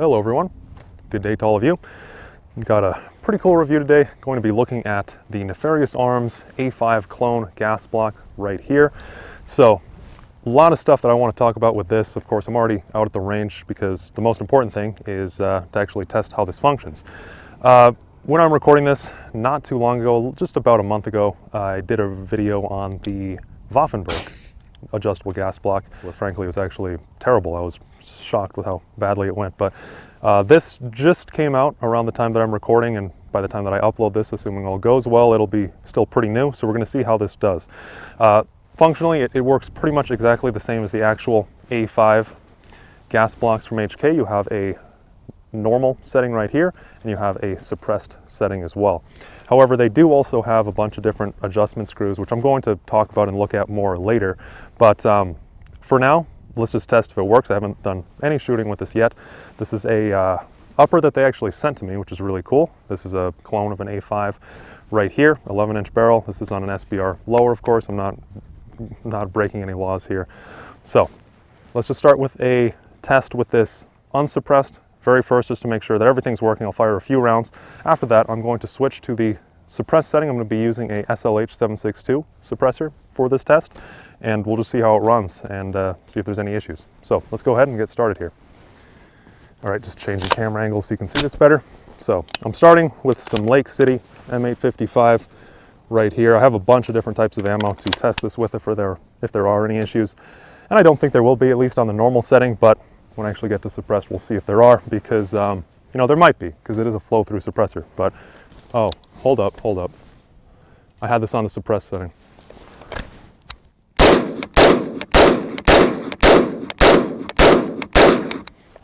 Hello everyone, good day to all of you. We've got a pretty cool review today. Going to be looking at the Nefarious Arms A5 clone gas block right here. So a lot of stuff that I want to talk about with this. Of course, I'm already out at the range because the most important thing is to actually test how this functions. When I'm recording this, not too long ago, just about a month ago, I did a video on the Waffenberg adjustable gas block. Well, frankly, it was actually terrible. I was shocked with how badly it went, but this just came out around the time that I'm recording, and by the time that I upload this, assuming all goes well, it'll be still pretty new, so we're going to see how this does. Functionally, it works pretty much exactly the same as the actual A5 gas blocks from HK. You have a normal setting right here, and you have a suppressed setting as well. However, they do also have a bunch of different adjustment screws, which I'm going to talk about and look at more later. But for now, let's just test if it works. I haven't done any shooting with this yet. This is a upper that they actually sent to me, which is really cool. This is a clone of an A5 right here, 11-inch barrel. This is on an SBR lower, of course. I'm not breaking any laws here. So let's just start with a test with this unsuppressed. Very first, just to make sure that everything's working, I'll fire a few rounds. After that, I'm going to switch to the suppressed setting. I'm going to be using a SLH762 suppressor for this test, and we'll just see how it runs and see if there's any issues. So let's go ahead and get started here. All right, just change the camera angle so you can see this better. So I'm starting with some Lake City M855 right here. I have a bunch of different types of ammo to test this with if there are any issues. And I don't think there will be, at least on the normal setting, but when I actually get to suppressed, we'll see if there are, because you know, there might be, because it is a flow-through suppressor. But oh, hold up, I had this on the suppressed setting.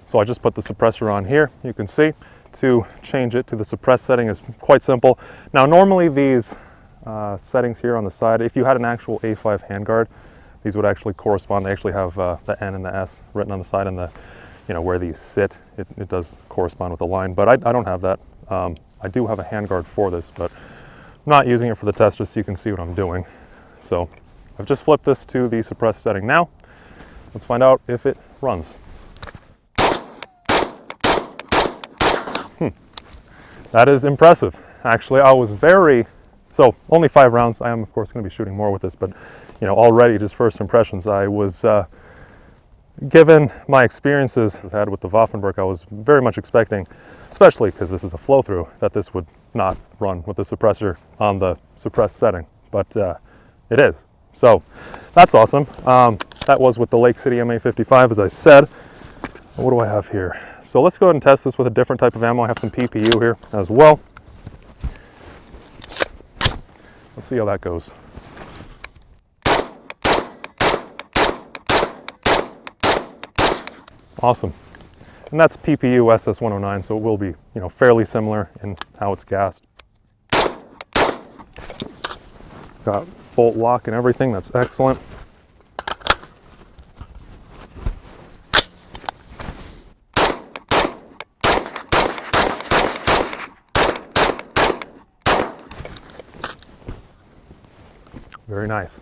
So I just put the suppressor on here. You can see to change it to the suppressed setting is quite simple. Now normally these settings here on the side, if you had an actual A5 handguard, these would actually correspond. They actually have the N and the S written on the side, and the, you know, where these sit, it does correspond with the line, but I don't have that. I do have a handguard for this, but I'm not using it for the test, just so you can see what I'm doing. So I've just flipped this to the suppressed setting now. Let's find out if it runs. That is impressive. Actually, I was so only 5 rounds. I am, of course, going to be shooting more with this, but you know, already just first impressions, I was, given my experiences I've had with the Waffenberg, I was very much expecting, especially because this is a flow-through, that this would not run with the suppressor on the suppressed setting, but it is. So that's awesome. That was with the Lake City MA55, as I said. What do I have here? So let's go ahead and test this with a different type of ammo. I have some PPU here as well. Let's see how that goes. Awesome. And that's PPU SS109, so it will be, you know, fairly similar in how it's gassed. Got bolt lock and everything, that's excellent. Very nice.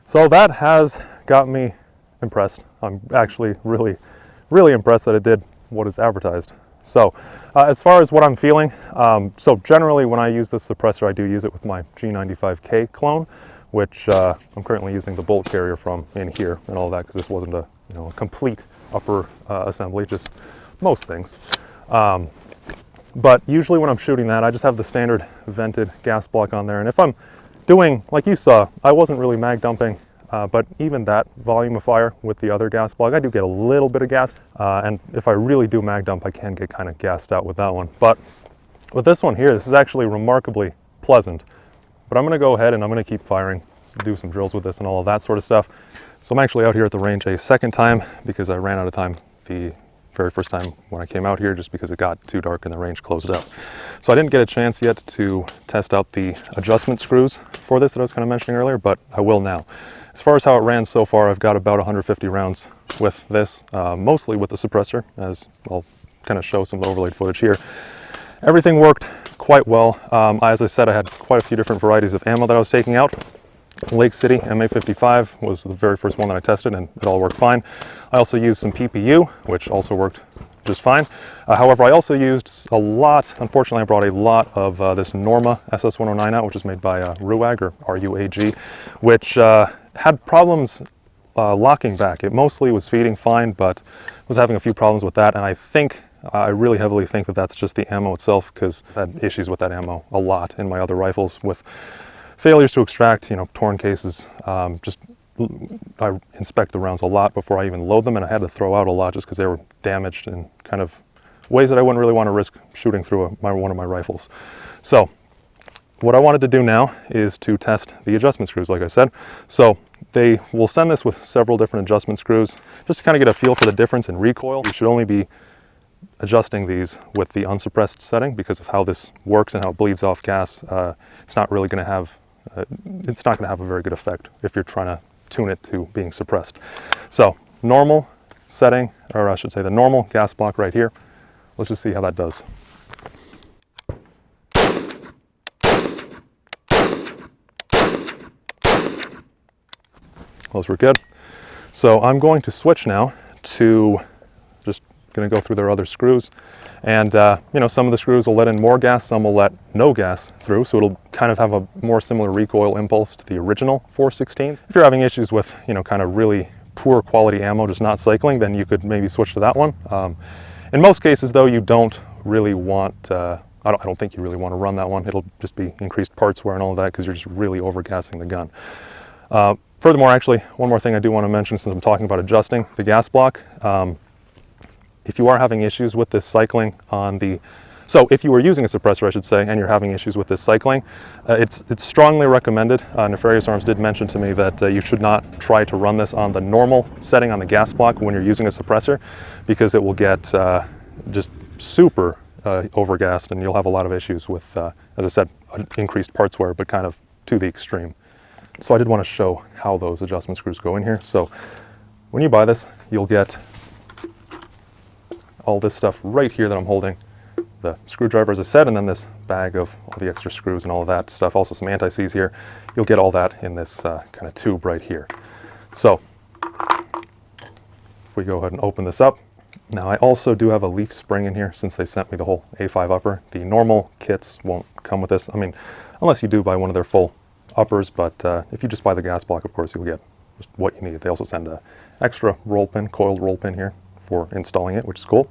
So that has got me impressed. I'm actually really impressed that it did what is advertised. So as far as what I'm feeling, so generally when I use this suppressor, I do use it with my G95K clone, which I'm currently using the bolt carrier from in here and all that, because this wasn't a, you know, a complete upper assembly, just most things. But usually when I'm shooting that, I just have the standard vented gas block on there, and if I'm doing, like you saw, I wasn't really mag dumping, but even that volume of fire with the other gas block, I do get a little bit of gas, and if I really do mag dump, I can get kind of gassed out with that one. But with this one here, this is actually remarkably pleasant. But I'm going to go ahead and I'm going to keep firing, do some drills with this and all of that sort of stuff. So I'm actually out here at the range a second time because I ran out of time the very first time when I came out here, just because it got too dark and the range closed up. So I didn't get a chance yet to test out the adjustment screws for this that I was kind of mentioning earlier, but I will now. As far as how it ran so far, I've got about 150 rounds with this, mostly with the suppressor, as I'll kind of show some of the overlaid footage here. Everything worked quite well. As I said, I had quite a few different varieties of ammo that I was taking out. Lake City MA55 was the very first one that I tested, and it all worked fine. I also used some PPU, which also worked just fine. However, I also used a lot, unfortunately I brought a lot of this Norma SS109 out, which is made by Ruag, or R-U-A-G, which had problems locking back. It mostly was feeding fine, but was having a few problems with that, and I really heavily think that that's just the ammo itself, because I had issues with that ammo a lot in my other rifles with failures to extract, you know, torn cases. I inspect the rounds a lot before I even load them, and I had to throw out a lot just because they were damaged in kind of ways that I wouldn't really want to risk shooting through one of my rifles. So what I wanted to do now is to test the adjustment screws, like I said. So they will send this with several different adjustment screws just to kind of get a feel for the difference in recoil. You should only be adjusting these with the unsuppressed setting because of how this works and how it bleeds off gas. It's not going to have a very good effect if you're trying to tune it to being suppressed. So normal setting, or I should say the normal gas block right here. Let's just see how that does. Those were good. So I'm going to switch now to just going to go through their other screws. And you know, some of the screws will let in more gas, some will let no gas through, so it'll kind of have a more similar recoil impulse to the original 416. If you're having issues with, you know, kind of really poor quality ammo just not cycling, then you could maybe switch to that one. In most cases though, you don't really want, I don't think you really want to run that one. It'll just be increased parts wear and all of that because you're just really overgassing the gun. Furthermore, actually, one more thing I do want to mention since I'm talking about adjusting the gas block. If you are having issues with this cycling on the, so if you were using a suppressor, I should say, and you're having issues with this cycling, it's strongly recommended. Nefarious Arms did mention to me that you should not try to run this on the normal setting on the gas block when you're using a suppressor, because it will get just super overgassed and you'll have a lot of issues with, as I said, increased parts wear, but kind of to the extreme. So I did want to show how those adjustment screws go in here. So when you buy this, you'll get all this stuff right here that I'm holding, the screwdriver as I said, and then this bag of all the extra screws and all of that stuff, also some anti-seize here. You'll get all that in this kind of tube right here. So if we go ahead and open this up, now I also do have a leaf spring in here since they sent me the whole A5 upper. The normal kits won't come with this, I mean, unless you do buy one of their full uppers, but if you just buy the gas block, of course, you'll get just what you need. They also send an extra roll pin, coiled roll pin here for installing it, which is cool.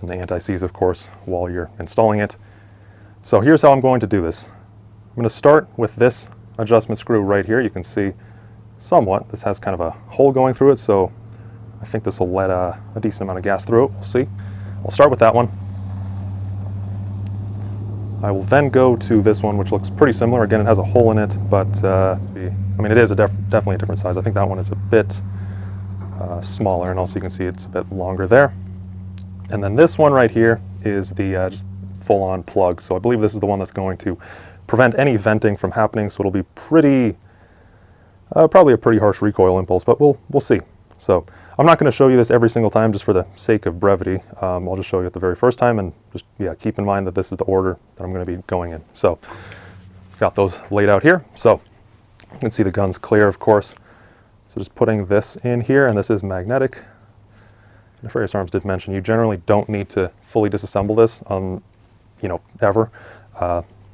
And the anti-seize, of course, while you're installing it. So here's how I'm going to do this. I'm going to start with this adjustment screw right here. You can see somewhat, this has kind of a hole going through it, so I think this will let a decent amount of gas through it. We'll see. I'll start with that one. I will then go to this one, which looks pretty similar. Again, it has a hole in it, but I mean, it is definitely a different size. I think that one is a bit smaller, and also you can see it's a bit longer there. And then this one right here is the just full-on plug. So I believe this is the one that's going to prevent any venting from happening. So it'll be pretty, probably a pretty harsh recoil impulse, but we'll see. So I'm not going to show you this every single time just for the sake of brevity. I'll just show you it the very first time, and just keep in mind that this is the order that I'm going to be going in. So got those laid out here. So you can see the gun's clear, of course. So just putting this in here, and this is magnetic. Nefarious Arms did mention you generally don't need to fully disassemble this, you know, ever.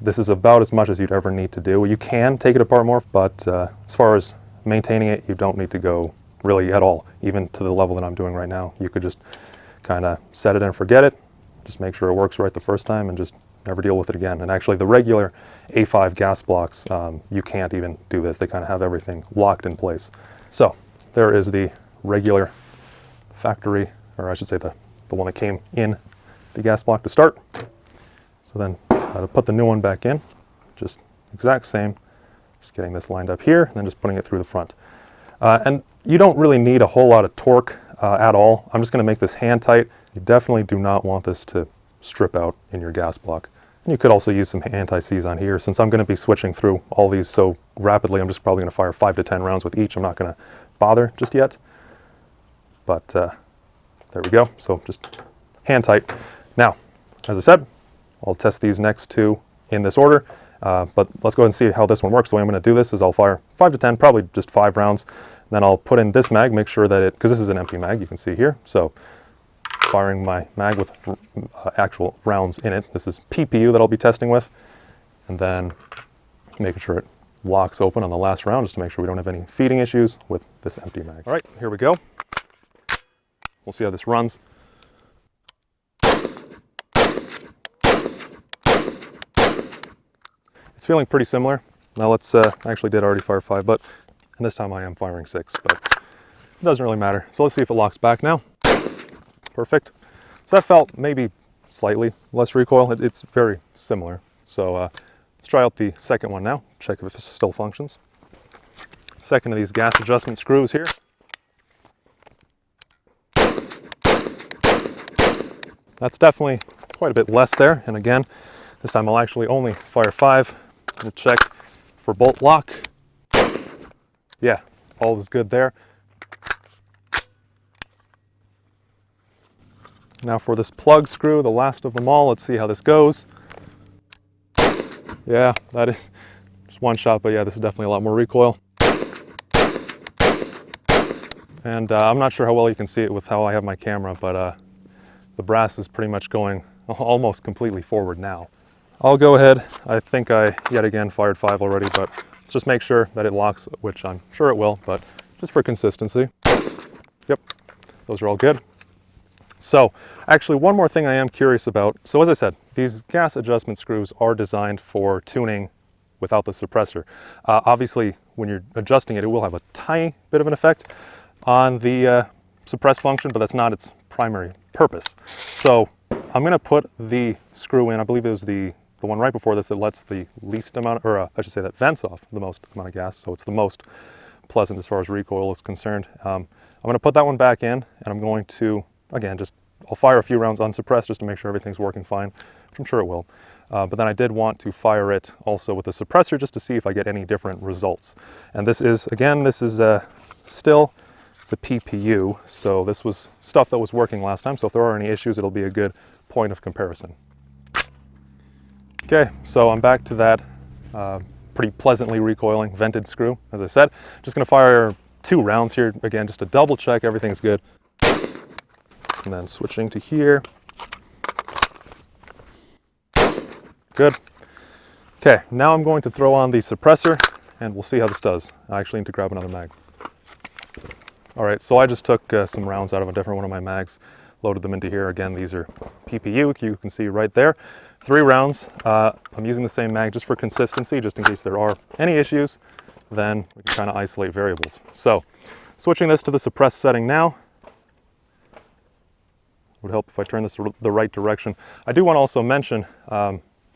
This is about as much as you'd ever need to do. You can take it apart more, but as far as maintaining it, you don't need to go really at all, even to the level that I'm doing right now. You could just kind of set it and forget it, just make sure it works right the first time, and just never deal with it again. And actually the regular A5 gas blocks, you can't even do this. They kind of have everything locked in place. So there is the regular factory, or I should say the one that came in the gas block to start. So then to put the new one back in, just exact same, just getting this lined up here, and then just putting it through the front. And you don't really need a whole lot of torque at all. I'm just going to make this hand tight. You definitely do not want this to strip out in your gas block. And you could also use some anti-seize on here. Since I'm going to be switching through all these so rapidly, I'm just probably going to fire 5 to 10 rounds with each. I'm not going to bother just yet. But there we go. So just hand tight. Now, as I said, I'll test these next two in this order. But let's go ahead and see how this one works. The way I'm going to do this is I'll fire 5 to 10, probably just 5 rounds. Then I'll put in this mag, make sure that it, because this is an empty mag, you can see here. So firing my mag with actual rounds in it. This is PPU that I'll be testing with, and then making sure it locks open on the last round just to make sure we don't have any feeding issues with this empty mag. All right, here we go. We'll see how this runs. It's feeling pretty similar. Now let's, I actually did already fire 5, but, and this time I am firing 6, but it doesn't really matter. So let's see if it locks back now. Perfect. So that felt maybe slightly less recoil. It's very similar. So let's try out the second one now, check if it still functions. Second of these gas adjustment screws here. That's definitely quite a bit less there. And again, this time I'll actually only fire 5. We'll check for bolt lock. Yeah, all is good there. Now for this plug screw, the last of them all, let's see how this goes. Yeah, that is just one shot, but yeah, this is definitely a lot more recoil. And I'm not sure how well you can see it with how I have my camera, but the brass is pretty much going almost completely forward now. I'll go ahead. I think I, yet again, fired 5 already, but let's just make sure that it locks, which I'm sure it will, but just for consistency. Yep, those are all good. So, actually, one more thing I am curious about. So as I said, these gas adjustment screws are designed for tuning without the suppressor. Obviously, when you're adjusting it, it will have a tiny bit of an effect on the suppress function, but that's not its primary purpose. So I'm going to put the screw in. I believe it was the one right before this that lets the least amount, or I should say that vents off the most amount of gas, so it's the most pleasant as far as recoil is concerned. I'm going to put that one back in, and I'm going to, again, I'll fire a few rounds unsuppressed just to make sure everything's working fine, which I'm sure it will. But then I did want to fire it also with a suppressor just to see if I get any different results. And this is, again, this is still the PPU, so this was stuff that was working last time, so if there are any issues, it'll be a good point of comparison. Okay, so I'm back to that pretty pleasantly recoiling vented screw, as I said. Just gonna fire 2 rounds here, again, just to double check everything's good. And then switching to here. Good. Okay, now I'm going to throw on the suppressor, and we'll see how this does. I actually need to grab another mag. All right, so I just took some rounds out of a different one of my mags, loaded them into here. Again, these are PPU, you can see right there. 3 rounds. I'm using the same mag just for consistency, just in case there are any issues, then we can kind of isolate variables. So, switching this to the suppressed setting now. Would help if I turn this the right direction. I do want to also mention,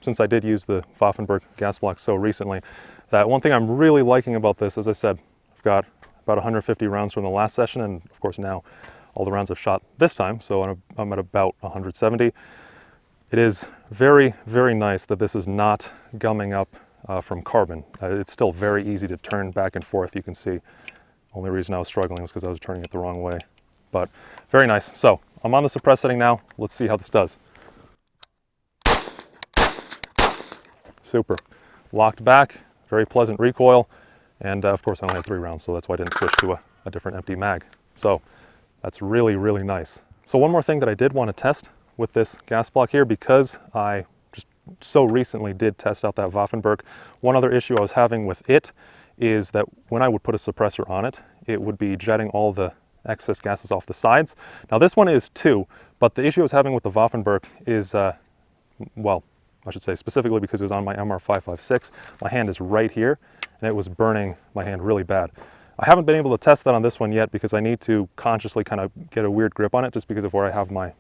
since I did use the Waffenberg gas block so recently, that one thing I'm really liking about this, as I said, I've got about 150 rounds from the last session, and of course now all the rounds I've shot this time, so I'm at about 170. It is very, very nice that this is not gumming up from carbon. It's still very easy to turn back and forth, you can see. Only reason I was struggling was because I was turning it the wrong way. But very nice. So I'm on the suppress setting now. Let's see how this does. Super. Locked back, very pleasant recoil. And of course I only had 3 rounds, so that's why I didn't switch to a different empty mag. So that's really, really nice. So one more thing that I did want to test with this gas block here, because I just so recently did test out that Waffenberg. One other issue I was having with it is that when I would put a suppressor on it, it would be jetting all the excess gases off the sides. Now this one is too, but the issue I was having with the Waffenberg is, well, I should say specifically because it was on my MR556, my hand is right here, and it was burning my hand really bad. I haven't been able to test that on this one yet because I need to consciously kind of get a weird grip on it just because of where I have my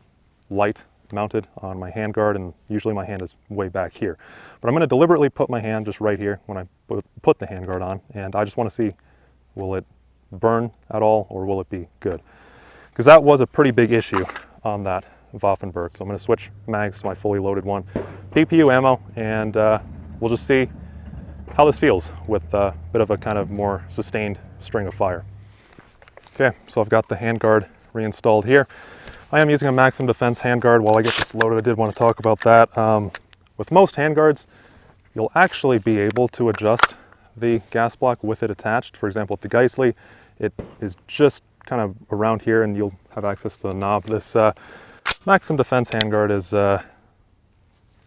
light mounted on my hand guard, and usually my hand is way back here. But I'm going to deliberately put my hand just right here when I put the hand guard on, and I just want to see, will it burn at all or will it be good? Because that was a pretty big issue on that Waffenberg. So I'm going to switch mags to my fully loaded one. PPU ammo, and we'll just see how this feels with a bit of a kind of more sustained string of fire. Okay, so I've got the handguard reinstalled here. I am using a Maximum Defense handguard. While I get this loaded, I did want to talk about that. With most handguards, you'll actually be able to adjust the gas block with it attached. For example, with the Geissele, it is just kind of around here and you'll have access to the knob. This Maxim Defense handguard is,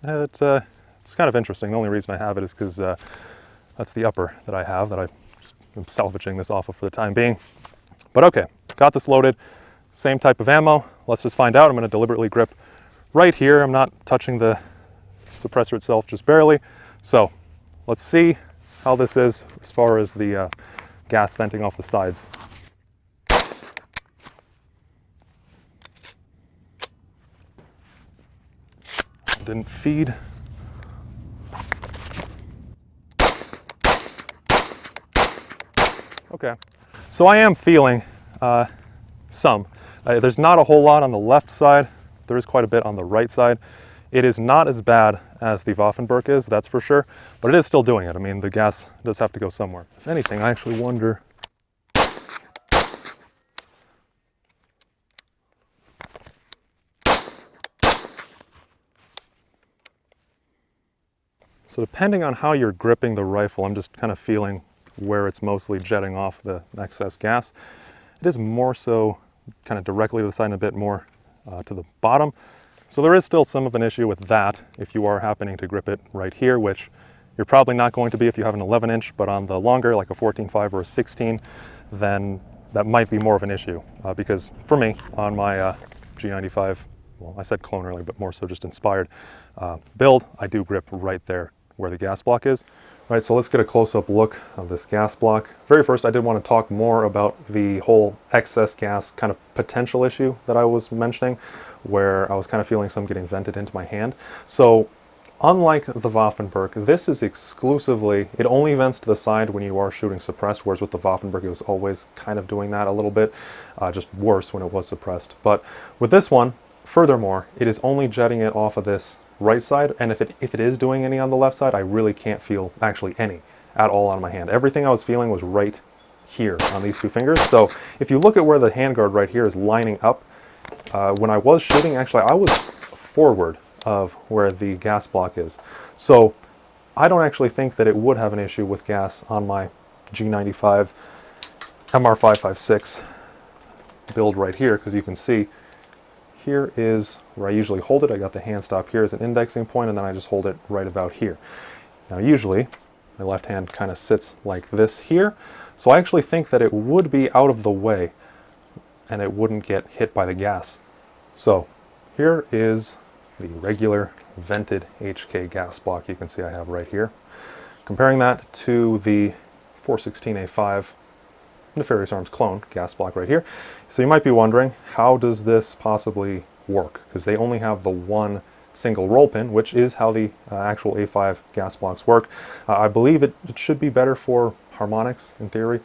it's kind of interesting. The only reason I have it is because that's the upper that I have that I'm salvaging this off of for the time being. But okay, got this loaded. Same type of ammo. Let's just find out. I'm going to deliberately grip right here. I'm not touching the suppressor itself, just barely. So let's see how this is as far as the gas venting off the sides. Didn't feed. Okay, so I am feeling some. There's not a whole lot on the left side. There is quite a bit on the right side. It is not as bad as the Waffenberg is, that's for sure, but it is still doing it. I mean, the gas does have to go somewhere. If anything, I actually wonder. So depending on how you're gripping the rifle, I'm just kind of feeling where it's mostly jetting off the excess gas. It is more so kind of directly to the side and a bit more to the bottom. So there is still some of an issue with that if you are happening to grip it right here, which you're probably not going to be if you have an 11-inch, but on the longer, like a 14.5 or a 16, then that might be more of an issue. Because for me, on my G95, well, I said clone earlier, but more so just inspired build, I do grip right there where the gas block is. All right, so let's get a close-up look of this gas block. Very first, I did want to talk more about the whole excess gas kind of potential issue that I was mentioning, where I was kind of feeling some getting vented into my hand. So unlike the Waffenberg, this is exclusively, it only vents to the side when you are shooting suppressed, whereas with the Waffenberg, it was always kind of doing that a little bit, just worse when it was suppressed. But with this one, furthermore, it is only jetting it off of this right side, and if it is doing any on the left side, I really can't feel actually any at all on my hand. Everything I was feeling was right here on these two fingers. So if you look at where the handguard right here is lining up, when I was shooting, actually I was forward of where the gas block is. So I don't actually think that it would have an issue with gas on my G95 MR556 build right here, because you can see here is where I usually hold it. I got the hand stop here as an indexing point, and then I just hold it right about here. Now usually my left hand kind of sits like this here, so I actually think that it would be out of the way and it wouldn't get hit by the gas. So here is the regular vented HK gas block you can see I have right here. Comparing that to the 416A5 Nefarious Arms clone gas block right here. So you might be wondering, how does this possibly work? Because they only have the one single roll pin, which is how the actual A5 gas blocks work. I believe it should be better for harmonics in theory.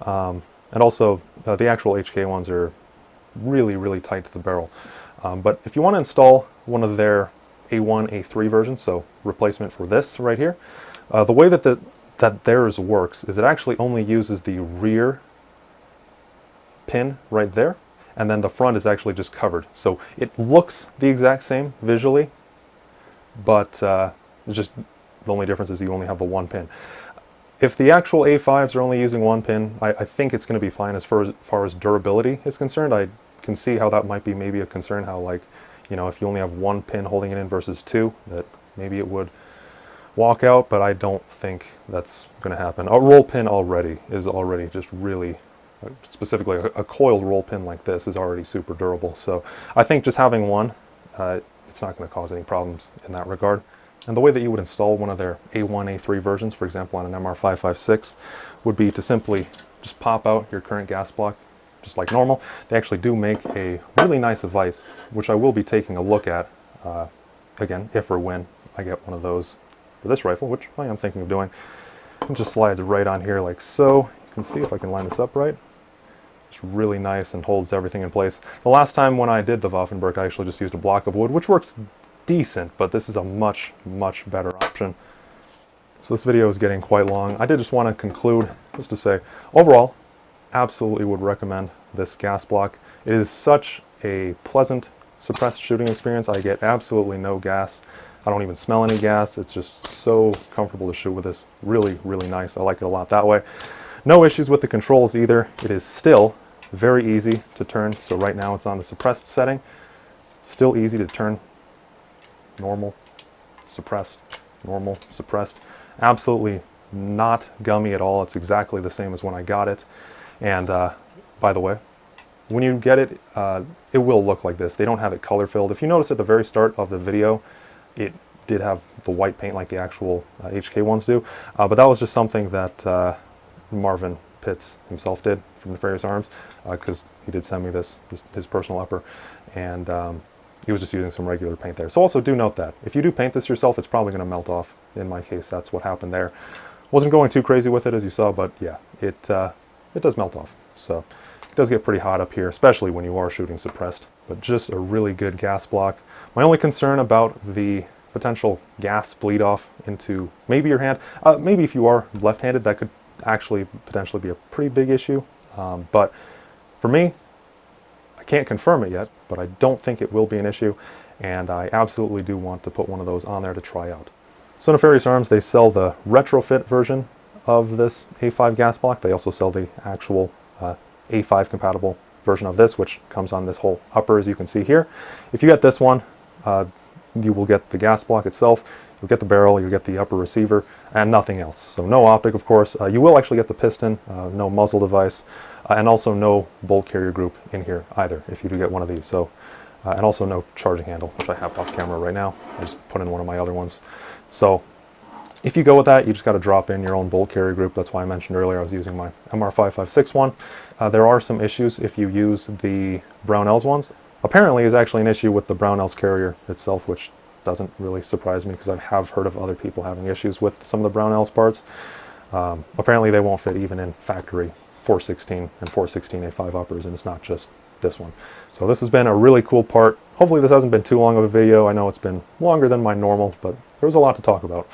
And also the actual HK ones are really, really tight to the barrel. But if you want to install one of their A1, A3 versions, so replacement for this right here, the way that theirs works is it actually only uses the rear pin right there, and then the front is actually just covered. So it looks the exact same visually, but just the only difference is you only have the one pin. If the actual A5s are only using one pin, I think it's going to be fine as far as durability is concerned. I can see how that might be maybe a concern, how, like, you know, if you only have one pin holding it in versus two, that maybe it would walk out, but I don't think that's going to happen. A roll pin is already just really, specifically a coiled roll pin like this is already super durable. So I think just having one, it's not going to cause any problems in that regard. And the way that you would install one of their A1, A3 versions, for example on an MR556, would be to simply just pop out your current gas block just like normal. They actually do make a really nice device, which I will be taking a look at, again, if or when I get one of those for this rifle, which I am thinking of doing. It just slides right on here like so. You can see if I can line this up right. It's really nice and holds everything in place. The last time when I did the Waffenberg, I actually just used a block of wood, which works decent, but this is a much, much better option. So this video is getting quite long. I did just want to conclude just to say, overall, absolutely would recommend this gas block. It is such a pleasant suppressed shooting experience. I get absolutely no gas. I don't even smell any gas. It's just so comfortable to shoot with this. Really, really nice. I like it a lot that way. No issues with the controls either. It is still very easy to turn. So right now it's on the suppressed setting. Still easy to turn. Normal, suppressed, normal, suppressed. Absolutely not gummy at all. It's exactly the same as when I got it. And by the way, when you get it, it will look like this. They don't have it color filled. If you notice at the very start of the video, it did have the white paint like the actual HK ones do. But that was just something that Marvin Pitts himself did from Nefarious Arms, because he did send me this, just his personal upper, and he was just using some regular paint there. So also do note that if you do paint this yourself, it's probably going to melt off. In my case, that's what happened there. Wasn't going too crazy with it, as you saw, but yeah, it does melt off. So it does get pretty hot up here, especially when you are shooting suppressed. But just a really good gas block. My only concern about the potential gas bleed off into maybe your hand, maybe if you are left-handed, that could actually potentially be a pretty big issue. But for me, I can't confirm it yet, but I don't think it will be an issue, and I absolutely do want to put one of those on there to try out. So Nefarious Arms, they sell the retrofit version of this A5 gas block. They also sell the actual A5 compatible version of this, which comes on this whole upper, as you can see here. If you get this one, you will get the gas block itself, you'll get the barrel, you'll get the upper receiver, and nothing else. So no optic, of course. You will actually get the piston, no muzzle device, and also no bolt carrier group in here either, if you do get one of these. So, and also no charging handle, which I have off camera right now. I just put in one of my other ones. So if you go with that, you just got to drop in your own bolt carrier group. That's why I mentioned earlier I was using my MR556 one. There are some issues if you use the Brownells ones. Apparently is actually an issue with the Brownells carrier itself, which doesn't really surprise me because I have heard of other people having issues with some of the Brownells parts. Apparently they won't fit even in factory 416 and 416A5 uppers, and it's not just this one. So this has been a really cool part. Hopefully this hasn't been too long of a video. I know it's been longer than my normal, but there was a lot to talk about.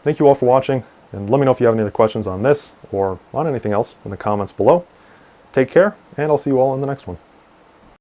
Thank you all for watching, and let me know if you have any other questions on this or on anything else in the comments below. Take care, and I'll see you all in the next one.